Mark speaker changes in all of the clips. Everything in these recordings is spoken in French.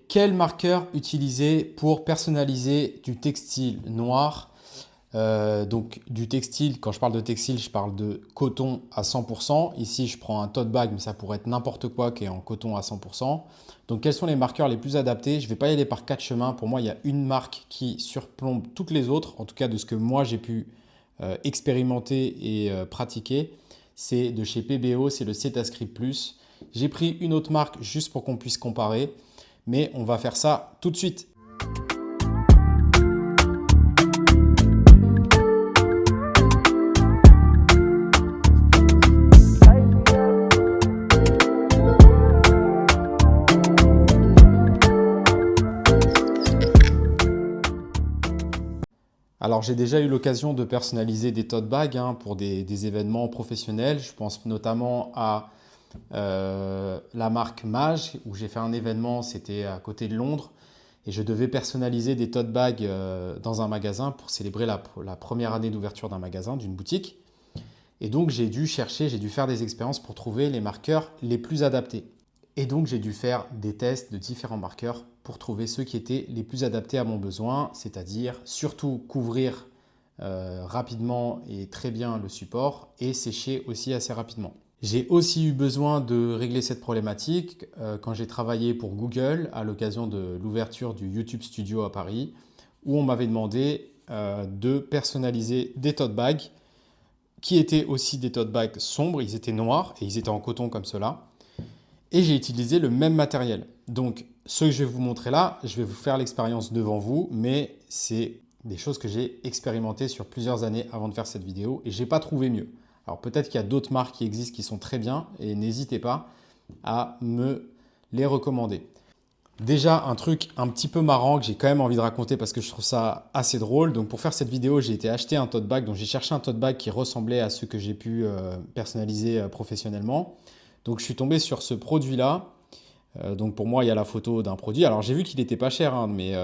Speaker 1: Quel marqueur utiliser pour personnaliser du textile noir? Donc du textile, quand je parle de textile, je parle de coton à 100%. Ici, je prends un tote bag, mais ça pourrait être n'importe quoi qui est en coton à 100%. Donc quels sont les marqueurs les plus adaptés? Je ne vais pas y aller par quatre chemins. Pour moi, il y a une marque qui surplombe toutes les autres, en tout cas de ce que moi j'ai pu expérimenter et pratiquer. C'est de chez PBO, c'est le Cetascript Plus. J'ai pris une autre marque juste pour qu'on puisse comparer, mais on va faire ça tout de suite. Alors j'ai déjà eu l'occasion de personnaliser des tote bags pour des événements professionnels. Je pense notamment à la marque Mage où j'ai fait un événement, c'était à côté de Londres et je devais personnaliser des tote bags dans un magasin pour célébrer la première année d'ouverture d'un magasin, d'une boutique. Et donc j'ai dû chercher, j'ai dû faire des expériences pour trouver les marqueurs les plus adaptés. Et donc j'ai dû faire des tests de différents marqueurs pour trouver ceux qui étaient les plus adaptés à mon besoin, c'est-à-dire surtout couvrir rapidement et très bien le support et sécher aussi assez rapidement. J'ai aussi eu besoin de régler cette problématique quand j'ai travaillé pour Google à l'occasion de l'ouverture du YouTube Studio à Paris, où on m'avait demandé de personnaliser des tote bags qui étaient aussi des tote bags sombres, ils étaient noirs et ils étaient en coton comme cela. Et j'ai utilisé le même matériel. Donc, ce que je vais vous montrer là, je vais vous faire l'expérience devant vous, mais c'est des choses que j'ai expérimentées sur plusieurs années avant de faire cette vidéo et je n'ai pas trouvé mieux. Alors peut-être qu'il y a d'autres marques qui existent qui sont très bien et n'hésitez pas à me les recommander. Déjà, un truc un petit peu marrant que j'ai quand même envie de raconter parce que je trouve ça assez drôle. Donc pour faire cette vidéo, j'ai été acheter un tote bag. Donc j'ai cherché un tote bag qui ressemblait à ceux que j'ai pu personnaliser professionnellement. Donc je suis tombé sur ce produit-là. Donc pour moi, il y a la photo d'un produit. Alors j'ai vu qu'il n'était pas cher, mais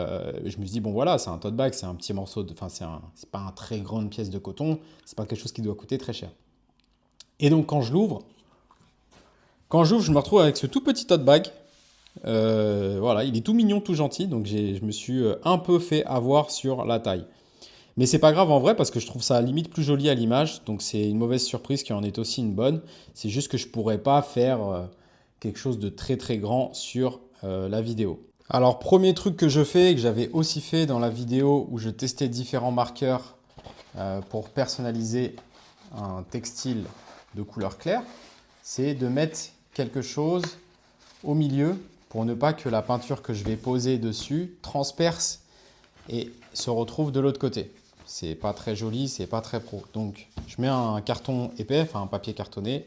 Speaker 1: je me suis dit, bon voilà, c'est un tote bag, c'est un petit morceau, enfin c'est pas une très grande pièce de coton, c'est pas quelque chose qui doit coûter très cher. Et donc quand j'ouvre, je me retrouve avec ce tout petit tote bag. Voilà, il est tout mignon, tout gentil, donc je me suis un peu fait avoir sur la taille. Mais c'est pas grave en vrai parce que je trouve ça limite plus joli à l'image, donc c'est une mauvaise surprise qui en est aussi une bonne. C'est juste que je pourrais pas faire quelque chose de très très grand sur la vidéo. Alors premier truc que je fais et que j'avais aussi fait dans la vidéo où je testais différents marqueurs pour personnaliser un textile de couleur claire, c'est de mettre quelque chose au milieu pour ne pas que la peinture que je vais poser dessus transperce et se retrouve de l'autre côté. C'est pas très joli, c'est pas très pro. Donc je mets un carton épais, enfin un papier cartonné,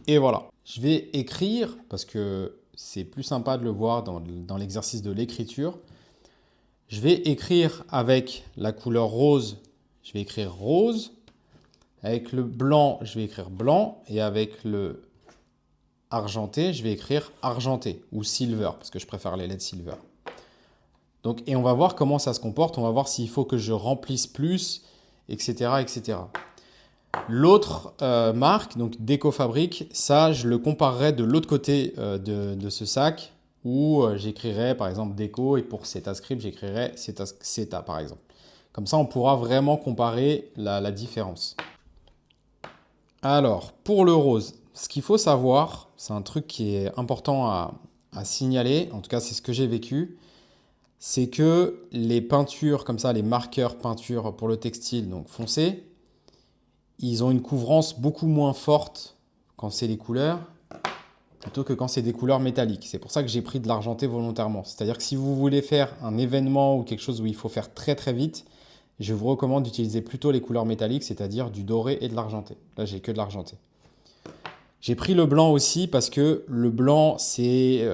Speaker 1: et voilà. Je vais écrire, parce que c'est plus sympa de le voir dans l'exercice de l'écriture. Je vais écrire avec la couleur rose, je vais écrire rose. Avec le blanc, je vais écrire blanc. Et avec le argenté, je vais écrire argenté ou silver, parce que je préfère les lettres silver. Donc, et on va voir comment ça se comporte, on va voir s'il faut que je remplisse plus, etc. etc. L'autre marque, donc Déco-Fabrique, ça je le comparerai de l'autre côté de ce sac où j'écrirai par exemple Déco et pour Cetascript j'écrirai Ceta par exemple. Comme ça on pourra vraiment comparer la différence. Alors pour le rose, ce qu'il faut savoir, c'est un truc qui est important à signaler, en tout cas c'est ce que j'ai vécu, c'est que les peintures comme ça, les marqueurs peinture pour le textile, donc foncé, ils ont une couvrance beaucoup moins forte quand c'est les couleurs, plutôt que quand c'est des couleurs métalliques. C'est pour ça que j'ai pris de l'argenté volontairement. C'est-à-dire que si vous voulez faire un événement ou quelque chose où il faut faire très très vite, je vous recommande d'utiliser plutôt les couleurs métalliques, c'est-à-dire du doré et de l'argenté. Là, j'ai que de l'argenté. J'ai pris le blanc aussi parce que le blanc, c'est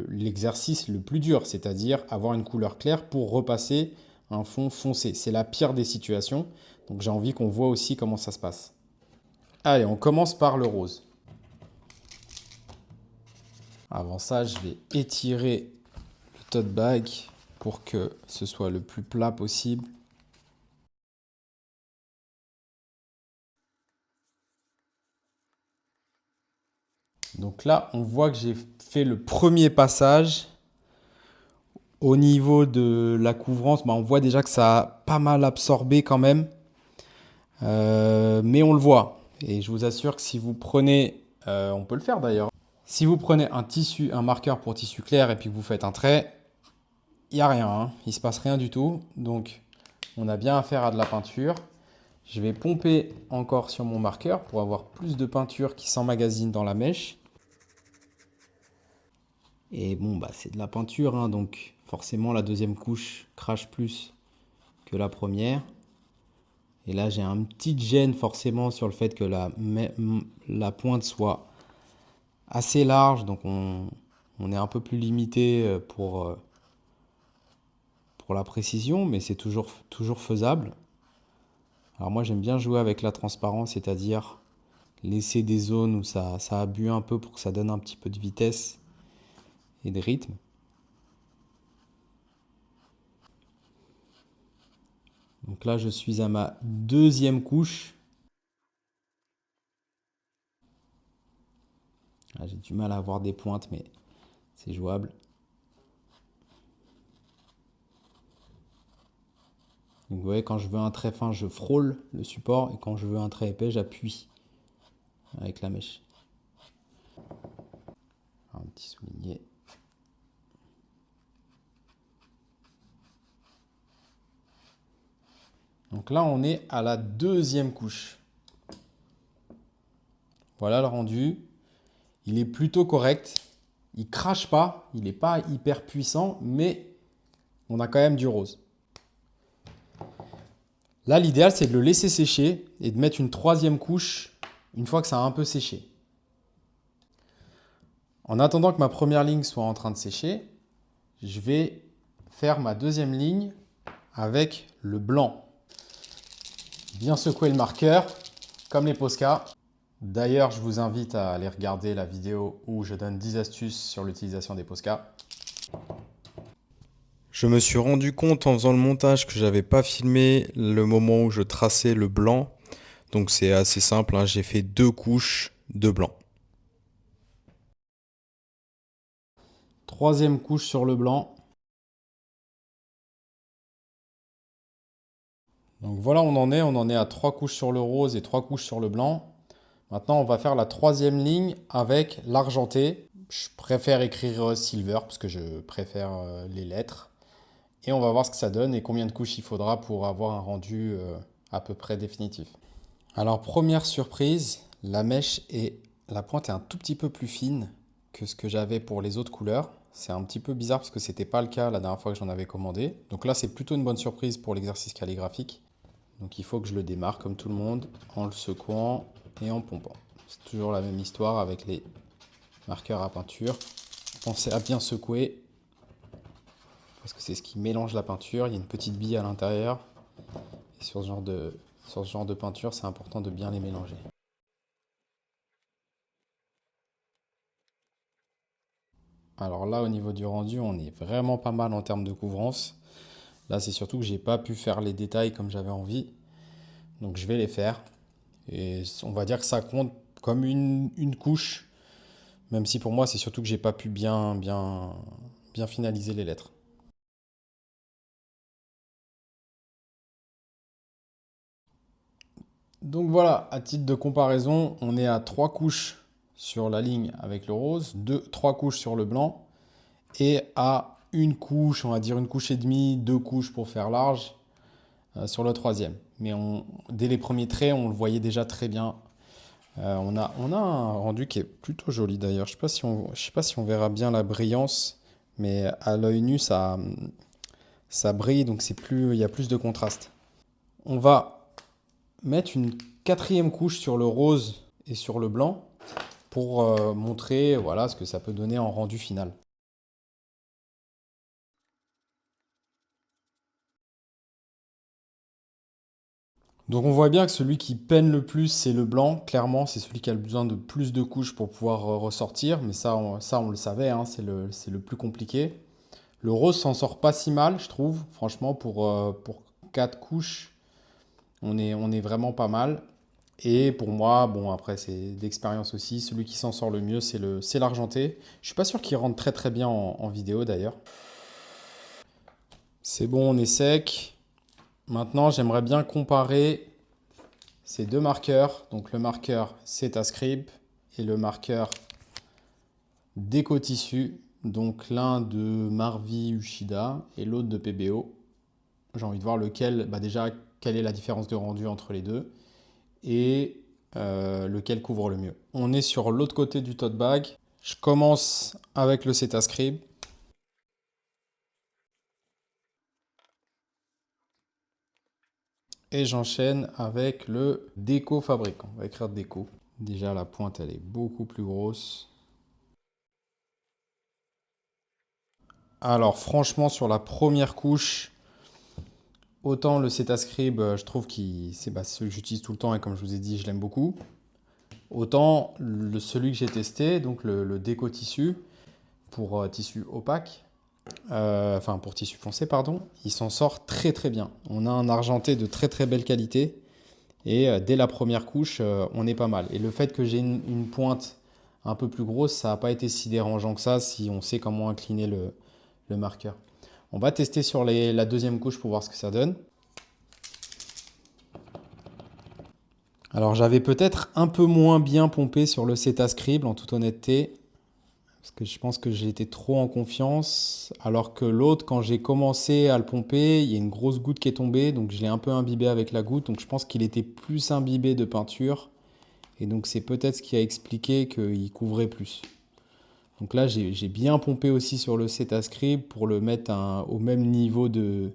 Speaker 1: l'exercice le plus dur, c'est-à-dire avoir une couleur claire pour repasser un fond foncé. C'est la pire des situations, donc j'ai envie qu'on voit aussi comment ça se passe. Allez, on commence par le rose. Avant ça, je vais étirer le tote bag pour que ce soit le plus plat possible. Donc là, on voit que j'ai fait le premier passage. Au niveau de la couvrance, bah, on voit déjà que ça a pas mal absorbé quand même. Mais on le voit. Et je vous assure que si vous prenez, on peut le faire d'ailleurs. Si vous prenez un tissu, un marqueur pour tissu clair et puis que vous faites un trait, il n'y a rien, hein. Il ne se passe rien du tout. Donc on a bien affaire à de la peinture. Je vais pomper encore sur mon marqueur pour avoir plus de peinture qui s'emmagasine dans la mèche. Et bon, bah, c'est de la peinture, hein, donc forcément la deuxième couche crache plus que la première. Et là, j'ai un petit gêne forcément sur le fait que la pointe soit assez large, donc on est un peu plus limité pour la précision, mais c'est toujours faisable. Alors moi, j'aime bien jouer avec la transparence, c'est-à-dire laisser des zones où ça a bu un peu pour que ça donne un petit peu de vitesse et de rythme. Donc là, je suis à ma deuxième couche. Ah, j'ai du mal à avoir des pointes, mais c'est jouable. Donc vous voyez, quand je veux un trait fin, je frôle le support, et quand je veux un trait épais, j'appuie avec la mèche. Un petit souligné. Donc là, on est à la deuxième couche. Voilà le rendu. Il est plutôt correct. Il crache pas. Il n'est pas hyper puissant, mais on a quand même du rose. Là, l'idéal, c'est de le laisser sécher et de mettre une troisième couche une fois que ça a un peu séché. En attendant que ma première ligne soit en train de sécher, je vais faire ma deuxième ligne avec le blanc. Bien secouer le marqueur, comme les Posca. D'ailleurs, je vous invite à aller regarder la vidéo où je donne 10 astuces sur l'utilisation des Posca.
Speaker 2: Je me suis rendu compte en faisant le montage que j'avais pas filmé le moment où je traçais le blanc. Donc c'est assez simple, hein. J'ai fait 2 couches de blanc.
Speaker 1: Troisième couche sur le blanc. Donc voilà, on en est à 3 couches sur le rose et 3 couches sur le blanc. Maintenant, on va faire la troisième ligne avec l'argenté. Je préfère écrire silver parce que je préfère les lettres. Et on va voir ce que ça donne et combien de couches il faudra pour avoir un rendu à peu près définitif. Alors, première surprise, la pointe est un tout petit peu plus fine que ce que j'avais pour les autres couleurs. C'est un petit peu bizarre parce que ce n'était pas le cas la dernière fois que j'en avais commandé. Donc là, c'est plutôt une bonne surprise pour l'exercice calligraphique. Donc il faut que je le démarre comme tout le monde, en le secouant et en pompant. C'est toujours la même histoire avec les marqueurs à peinture. Pensez à bien secouer, parce que c'est ce qui mélange la peinture. Il y a une petite bille à l'intérieur. Et sur ce genre de peinture, c'est important de bien les mélanger. Alors là, au niveau du rendu, on est vraiment pas mal en termes de couvrance. Là, c'est surtout que j'ai pas pu faire les détails comme j'avais envie. Donc je vais les faire. Et on va dire que ça compte comme une couche. Même si pour moi, c'est surtout que j'ai pas pu bien finaliser les lettres. Donc voilà, à titre de comparaison, on est à 3 couches sur la ligne avec le rose, 3 couches sur le blanc, et à une couche, on va dire une couche et demie, 2 couches pour faire large sur le troisième. Mais dès les premiers traits, on le voyait déjà très bien. On a un rendu qui est plutôt joli d'ailleurs. Je ne sais pas si on verra bien la brillance, mais à l'œil nu, ça brille, donc il y a plus de contraste. On va mettre une quatrième couche sur le rose et sur le blanc pour montrer voilà, ce que ça peut donner en rendu final. Donc on voit bien que celui qui peine le plus, c'est le blanc. Clairement, c'est celui qui a besoin de plus de couches pour pouvoir ressortir. Mais ça, on le savait, hein, c'est le plus compliqué. Le rose s'en sort pas si mal, je trouve. Franchement, pour 4 couches, on est vraiment pas mal. Et pour moi, bon, après, c'est d'expérience aussi. Celui qui s'en sort le mieux, c'est l'argenté. Je suis pas sûr qu'il rentre très très bien en vidéo d'ailleurs. C'est bon, on est sec. Maintenant, j'aimerais bien comparer ces deux marqueurs. Donc le marqueur Cetascribe et le marqueur Déco Tissu. Donc l'un de Marvi Ushida et l'autre de PBO. J'ai envie de voir lequel, déjà, quelle est la différence de rendu entre les deux et lequel couvre le mieux. On est sur l'autre côté du tote bag. Je commence avec le Cetascribe. Et j'enchaîne avec le Déco Fabrique. On va écrire Déco. Déjà, la pointe, elle est beaucoup plus grosse. Alors, franchement, sur la première couche, autant le Cetascribe, je trouve que c'est celui que j'utilise tout le temps et comme je vous ai dit, je l'aime beaucoup. Autant celui que j'ai testé, donc le Déco Tissu, pour tissu opaque, pour tissu foncé, pardon, il s'en sort très très bien. On a un argenté de très très belle qualité et dès la première couche, on est pas mal. Et le fait que j'ai une pointe un peu plus grosse, ça n'a pas été si dérangeant que ça si on sait comment incliner le marqueur. On va tester sur la deuxième couche pour voir ce que ça donne. Alors j'avais peut-être un peu moins bien pompé sur le Cetascribe en toute honnêteté. Parce que je pense que j'ai été trop en confiance. Alors que l'autre, quand j'ai commencé à le pomper, il y a une grosse goutte qui est tombée. Donc je l'ai un peu imbibé avec la goutte. Donc je pense qu'il était plus imbibé de peinture. Et donc c'est peut-être ce qui a expliqué qu'il couvrait plus. Donc là, j'ai bien pompé aussi sur le Cetascribe pour le mettre au même niveau de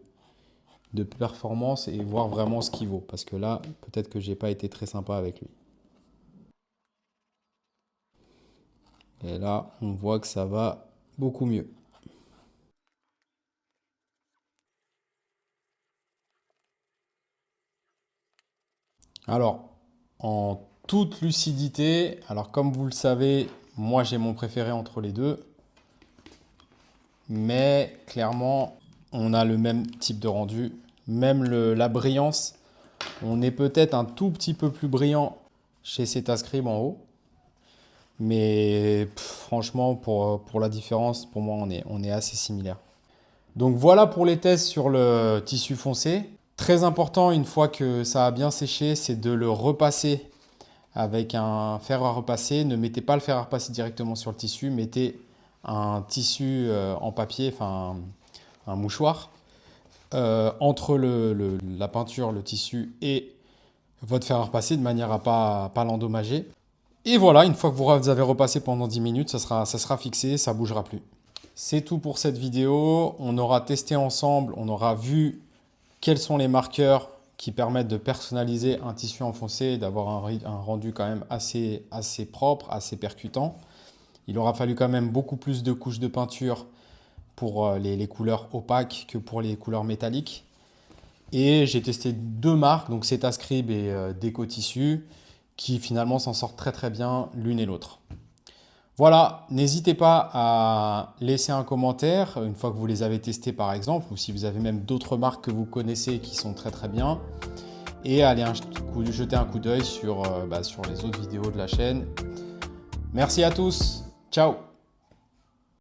Speaker 1: performance et voir vraiment ce qu'il vaut. Parce que là, peut-être que j'ai pas été très sympa avec lui. Et là, on voit que ça va beaucoup mieux. Alors, en toute lucidité, alors comme vous le savez, moi j'ai mon préféré entre les deux. Mais clairement, on a le même type de rendu. Même la brillance, on est peut-être un tout petit peu plus brillant chez Cetascribe en haut. Mais franchement, pour la différence, pour moi, on est assez similaire. Donc voilà pour les tests sur le tissu foncé. Très important, une fois que ça a bien séché, c'est de le repasser avec un fer à repasser. Ne mettez pas le fer à repasser directement sur le tissu, mettez un tissu en papier, enfin un mouchoir, entre la peinture, le tissu et votre fer à repasser de manière à pas l'endommager. Et voilà, une fois que vous avez repassé pendant 10 minutes, ça sera fixé, ça ne bougera plus. C'est tout pour cette vidéo. On aura testé ensemble, on aura vu quels sont les marqueurs qui permettent de personnaliser un tissu enfoncé et d'avoir un rendu quand même assez propre, assez percutant. Il aura fallu quand même beaucoup plus de couches de peinture pour les couleurs opaques que pour les couleurs métalliques. Et j'ai testé deux marques, donc Cetascribe et Déco Tissu, qui finalement s'en sortent très très bien l'une et l'autre. Voilà, n'hésitez pas à laisser un commentaire une fois que vous les avez testés par exemple, ou si vous avez même d'autres marques que vous connaissez qui sont très très bien, et allez jeter un coup d'œil sur les autres vidéos de la chaîne. Merci à tous, ciao!